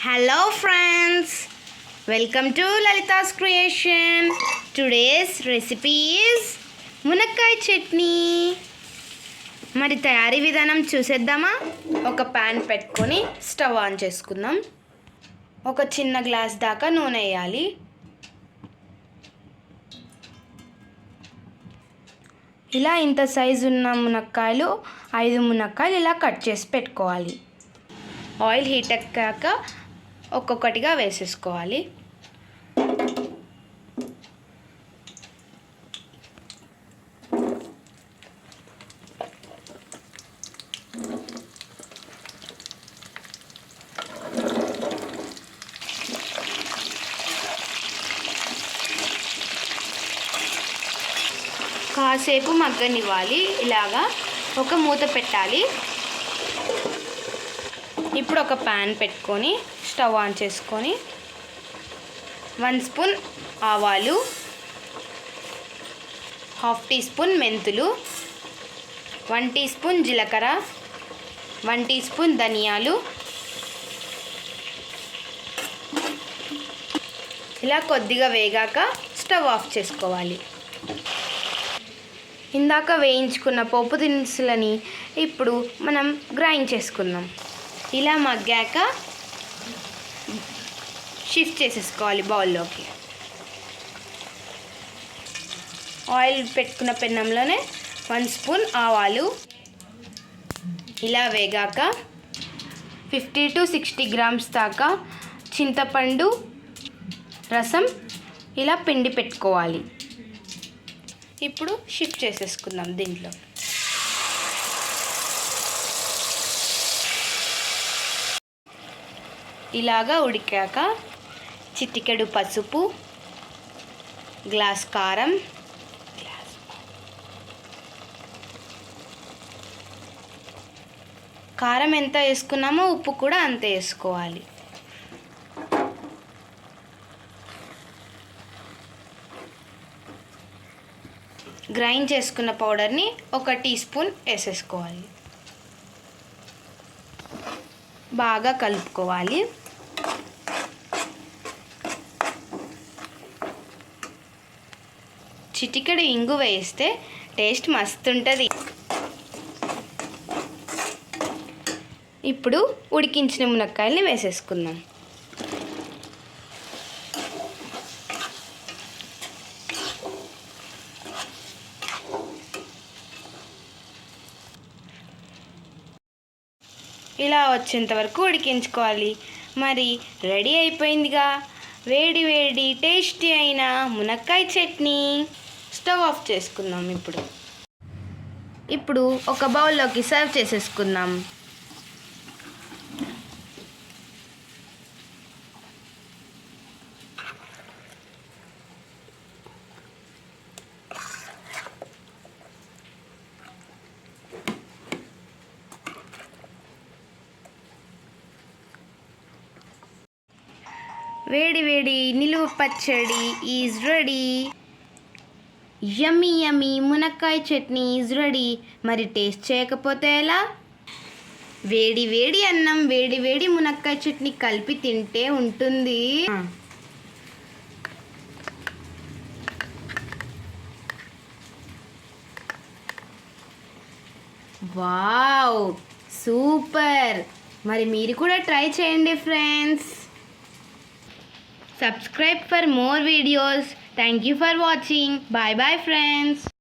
Hello friends, welcome to Lalita's creation. Today's recipe is మునక్కాయ చట్నీ. మరి తయారీ విధానం చూసేద్దామా? ఒక పాన్ పెట్టుకొని స్టవ్ ఆన్ చేసుకుందాం. ఒక చిన్న గ్లాస్ దాకా నూనె వేయాలి. ఇలా ఇంత సైజు ఉన్న మునక్కాయలు 5 మునక్కాయలు ఇలా కట్ చేసి పెట్టుకోవాలి. ఆయిల్ హీట్ ఎక్కాక ఒక్కొక్కటిగా వేసేసుకోవాలి. కాసేపు మగ్గనివ్వాలి. ఇలాగా ఒక మూత పెట్టాలి. ఇప్పుడు ఒక ప్యాన్ పెట్టుకొని స్టవ్ ఆన్ చేసుకొని 1 స్పూన్ ఆవాలు, 1/2 టీ స్పూన్ మెంతులు, 1 టీ స్పూన్ జీలకర్ర, 1 టీ స్పూన్ ధనియాలు ఇలా కొద్దిగా వేగాక స్టవ్ ఆఫ్ చేసుకోవాలి. ఇందాక వేయించుకున్న పోపు దినుసులని ఇప్పుడు మనం గ్రైండ్ చేసుకుందాం. ఇలా మగ్గాక షిఫ్ట్ చేసేసుకోవాలి బౌల్లోకి. ఆయిల్ పెట్టుకున్న పెన్నంలోనే 1 స్పూన్ ఆవాలు ఇలా వేగాక 50 to 60 గ్రామ్స్ దాకా చింతపండు రసం ఇలా పిండి పెట్టుకోవాలి. ఇప్పుడు షిఫ్ట్ చేసేసుకుందాం దీంట్లో. ఇలాగా ఉడికాక చిటికెడు పసుపు, గ్లాస్ కారం, కారం ఎంత వేసుకున్నామో ఉప్పు కూడా అంతే వేసుకోవాలి. గ్రైండ్ చేసుకున్న పౌడర్ని 1 టీ స్పూన్ వేసేసుకోవాలి. బాగా కలుపుకోవాలి. చిటికెడు ఇంగు వేస్తే టేస్ట్ మస్తు ఉంటుంది. ఇప్పుడు ఉడికించిన మునక్కాయల్ని వేసేసుకుందాం. ఇలా వచ్చేంత వరకు ఉడికించుకోవాలి. మరి రెడీ అయిపోయిందిగా వేడి వేడి టేస్టీ అయిన మునక్కాయ చట్నీ. స్టవ్ ఆఫ్ చేసుకుందాం. ఇప్పుడు ఒక బౌల్లోకి సర్వ్ చేసేసుకుందాం. వేడి వేడి నిలువ పచ్చడి ఈజ్ రెడీ. యమ్మీ యమ్మీ మునక్కాయ చట్నీ ఈజ్ రెడీ. మరి టేస్ట్ చేయకపోతే ఎలా? వేడి వేడి అన్నం వేడి వేడి మునక్కాయ చట్నీ కలిపి తింటే ఉంటుంది. Wow, super. మరి మీరు కూడా ట్రై చేయండి friends. Subscribe for more videos. Thank you for watching. Bye bye friends.